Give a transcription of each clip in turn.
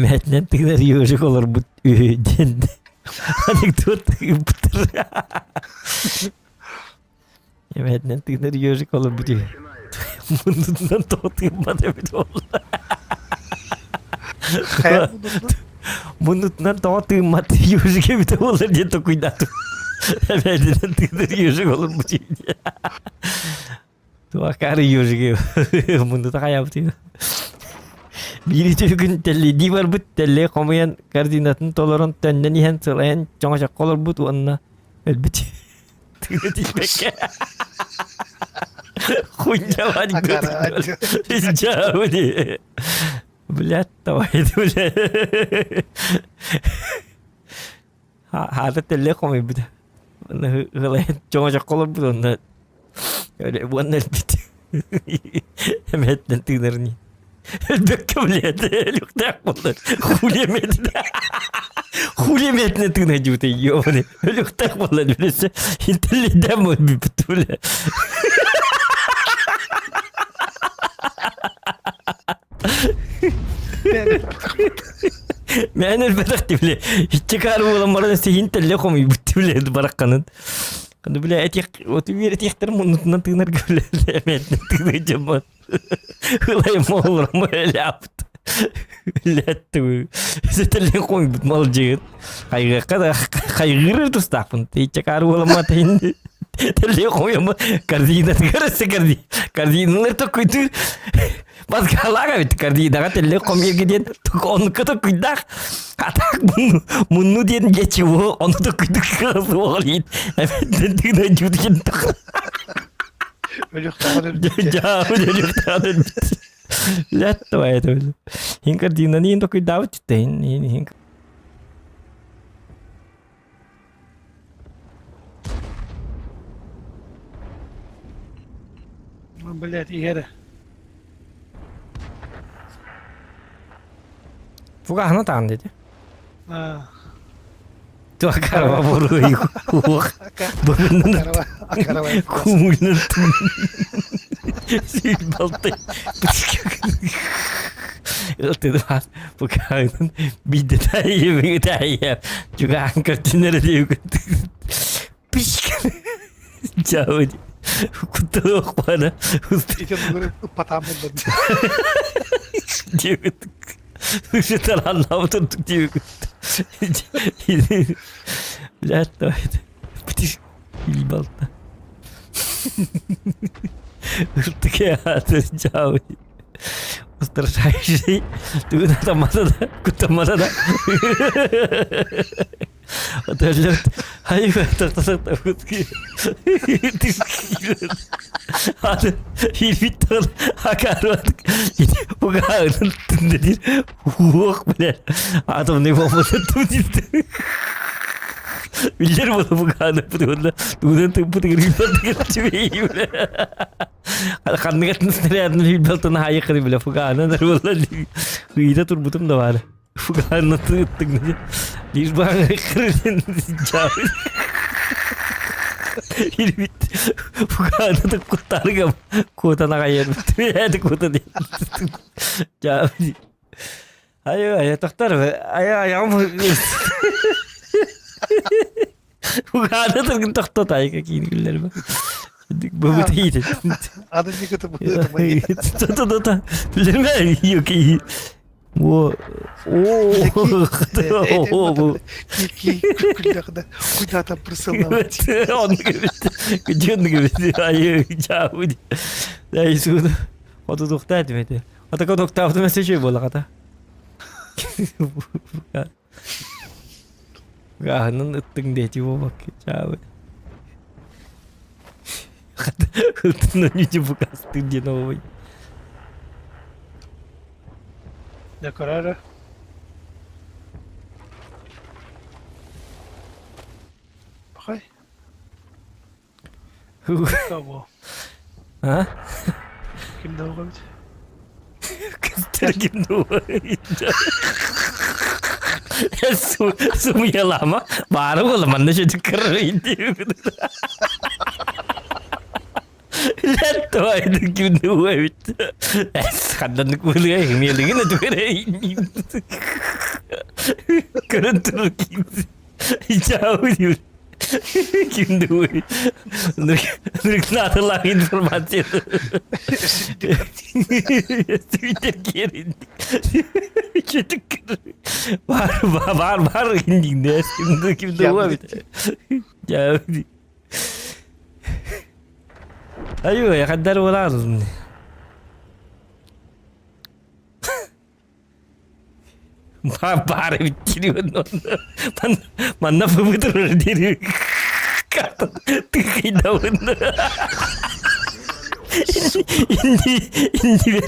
Emetlen tıklar yığışık olur bu dendi. Hadi tut bıtır. Emetlen tıklar yığışık olur bu diyor. Bundan toğutayım bir de olur. Bundan toğutayım yığışık bir de olur diye tokuydadım. Emetlen tıklar yığışık olur bu diyor. Tuh karı yığışık. Bundan da kayap diyor. Biri tükün telli divar but telli komayan koordinatın toleran tenden ihan selain congak kolor but wanna elbet tidak dipeke kunya wadi jauh di belat tahu itu belat ada telli komay but selain congak kolor but wanna ada wanna elbet emet nanti nerni Bekkabliyat yok da yapmadılar. Hulyemetine tığına cüte yiyor onu. Öyle yok da yapmadılar. Öyleyse intelliden mi bir bütüyle. Meğenel bedakti bile. Hiç çıkarım olan bana neyse intelle komuyor bütüyle bırakkanın. Kanı bile etik, otu bir etiklerim unutunan tığınar göle. Emetine tığına cımat. Hılay mı olur mu öyle yaptı. Öyle etti. Seteline koyup mal cığın. Kaygırır tustapın. Çıkarım olan matayın. Teline koyuyor mu? Kardina tıkarası kardi. Kardinalar da koydu. Maskalaga bitti kardina. Teline koyuyor gidiyen. Onu kadar koydak. Atak bunu diyen geçiyor. Onu da koyduk kızı oğlayın. Evet dediğine cüdüğün takı. Ölük tanrım. Jauh ölük tanrım. Lihat tuh itu. Hingkar di nani untuk dapat jutain ini hingkar. Блядь, Игорь. Bukan hana tangan dedi. Ah. Tuh akar apa buru itu. Bener. Akara var. Kumulun. Si balte. Itu tuh bukan bir detay juga angkat dinner juga. Pişkin. Jauh. Kutu bana. İçin böyle patamın Dia Kita lalau tentu dia Lihat tuh itu Betis Balta Untuk ya jauh Ustaz saya sih Tuh mata dah Kuta mata dah Atau Ayo tak takut Ada Hilfitan Akarut Ini bukan Dedi Wah bener Atau ne bapak itu Bilir bunu bukan Betul Tuhan tempat Hilfitan Cuy Kan kan sendiri Hilfitan Hayek kali bila bukan Wallahi Kita turbutum da var Bukan nasıl tıknı Bir bana kırın Jauh Hilbit Bukan da kurtargam Kota nakayar Hadi kota dia Jauh Ayo dokter Ayo ayam Bukan da tırgın doktor Ayo kakini güller bak Babu değil Adı ne kötü bu. Tuh Bilir mi? Yok iyi Wow. Куда-то присылать. Он говорит, где он говорит, ayo jauh dari situ. Waktu dokter itu, kata kau dokter itu masih cuy bola kata. Gak nonton deh coba pakai jauh. Kata nanya coba kasih dia nawa. Ne kararı? Bakay. Tamam. Ha? Kimde o kadar? Kıstır kim doğayınca. Sumuya lama. Baru kalau mana jadi keren. Lihat Давай, kim duwe bit. Kaddan kuliah ini lagi na tuh ini. Keren tuh kim. Jauh dia. Kim duwe. Nurek nada lagi informasi itu. Twitter kirim. Var ini deh. Kim duwe bit. Jauh dia. ايوه يا خدار ولا اظن ما بعرف تشيلي ما نفهم ترى ديري كده إني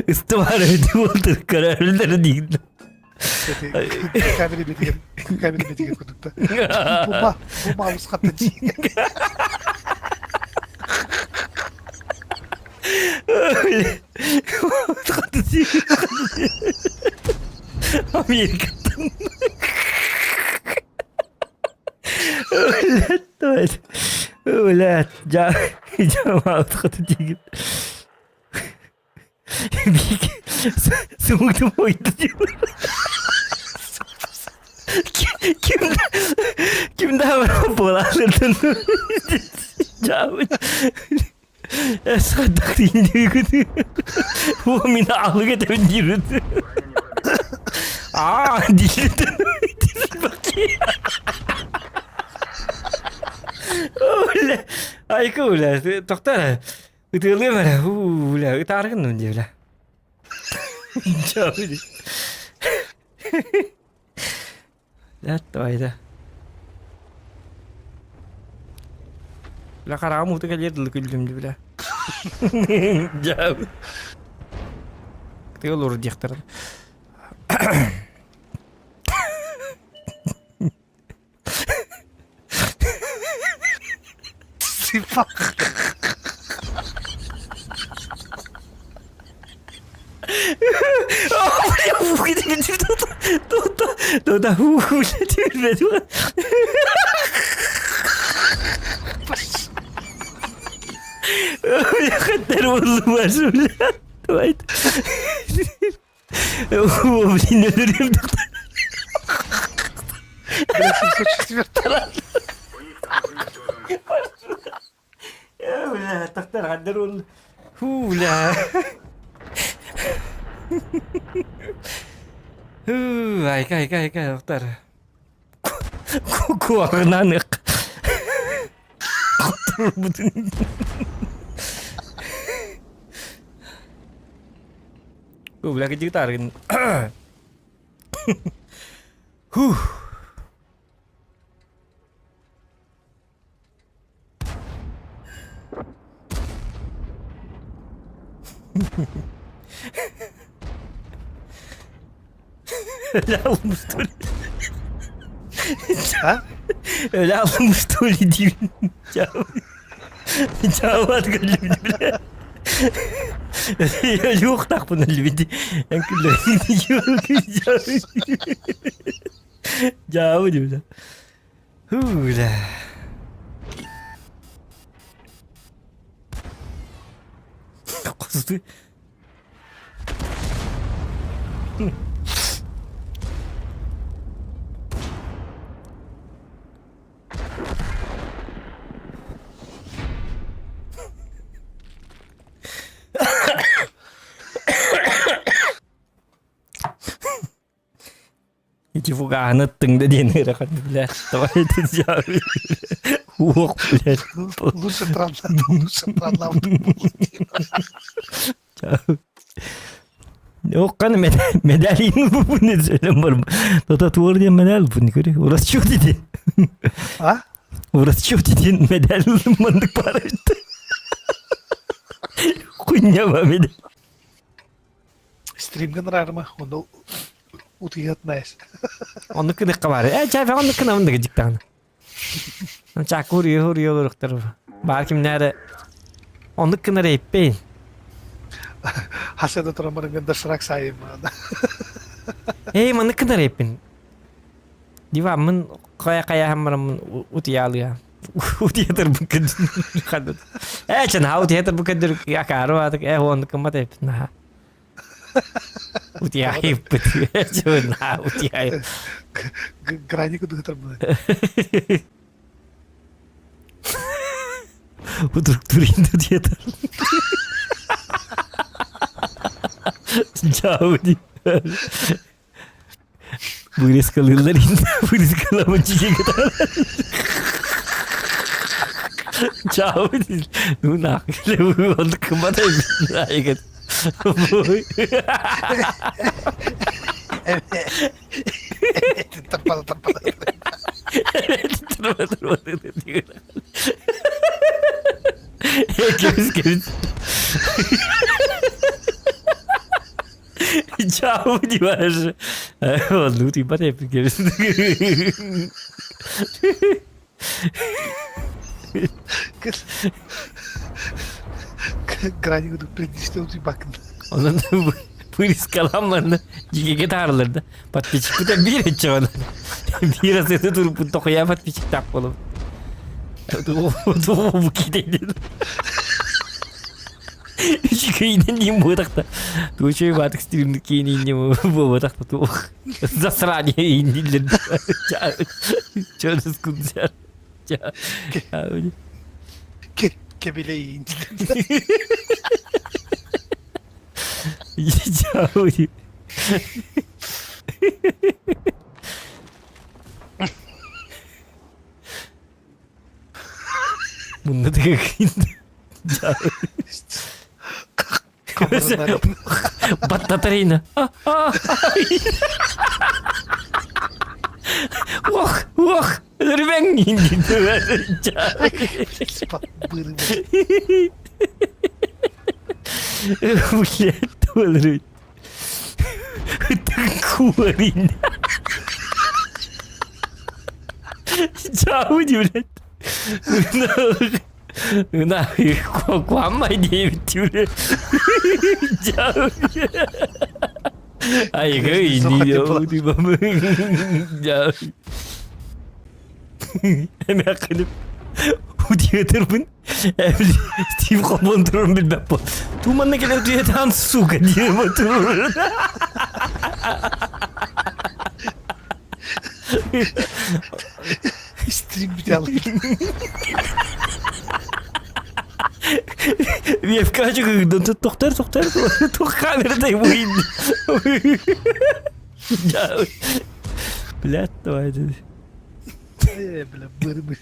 استوعب دول تذكر الدردين كامل بيتي كنت بوما وسخط Amerika'dan. Öyle cama tıkatıcı. Soğuktu boyunca diyor. Kim daha var polarlardan? Cama. صدقت إني كنت هو من عقلك تفجيرت دي ولا هاي كولا تختار وتقولي مرة ولا تعرف إنه نجيبها جاودي لا تويدا لا كرامو تكليت الكلم جبله جاوب تقول ورد يختار سفاق يا خدر والله ما سمعت وايد هو بدينا نريد يا ولا تختار خدر والله هو لا هاي اختار كوكو نانق lagi ceritain. Öyle almıştır. Ha? Öyle almıştır diyeyim. Cevap galiba bile. Yok tak bunu lebih yang kedua jauh juga. Udah. Kustu. Divulgar từng đã điền rồi con bля tôi thì giờ huộc bля Lúcia Tralão yok kan medalyayı bu ne söylemiyorum. Tatuar diye medal bunu görüyor. Orası çok dedi. Ha? Orası çok dedi medal mandık para etti. Kunya medal. Stream kan mı? Onu утыят näis. Onu kını kabar. Çay onu kını onu da gecikten. Çak huriyor oluruktur. Belki nerede onu kını reypeyin. Hasada turamanın göndersirak sayayım. Mana kını reypin. Diva men kaya hamran utiyalı ya. Theater bukan kan. Chan how theater bukan der ya karo atak hon kemat ya. Nah. Utia hip. Chan how utia. Грани kudu terbelah. Udur durin de theater. Jauh di. Buris kalırlar indi. Buris kalamacı kita. Jauh di. Nu nak. Lu on kemat ya. Ayat. Terpal. Göz. Jauh di mana? Lu tiba deh pikir. Грани kudu предиште uti bakın. Ondan da polis kalanlarını jika kita aralarında patpicik bu da bir etçe ona. Biraz ete durup bu tokuya patpicik tak oğlum. Tuh bu gidelim. Jika ini mu takta. Tuh cuy batak stream ini mu takta tuh. Zasranya ini led. Jangan sekuntar. Jangan. Kebileği inci. Jauh di. Bunda da kakindi. Jauh. Kamerunlar. Battatarina. Wah, terbang ini tuh. Cepat bırı. Lihat tuh lu. Tengkuarin. Jauh juga. Nah, kok amai dia betul. Jauh. Ay ke ini jauh di bawah. Jauh. Enak kan. Dia terbun. Steve Kobon turun bil bappo. Tu mana kena dia tan suka dia betul. Stream bitiyor. Bir FK çıkıyor. Doktor. Tok kamerada bu indi. Ya. Blat da vardı. Böyle bırı.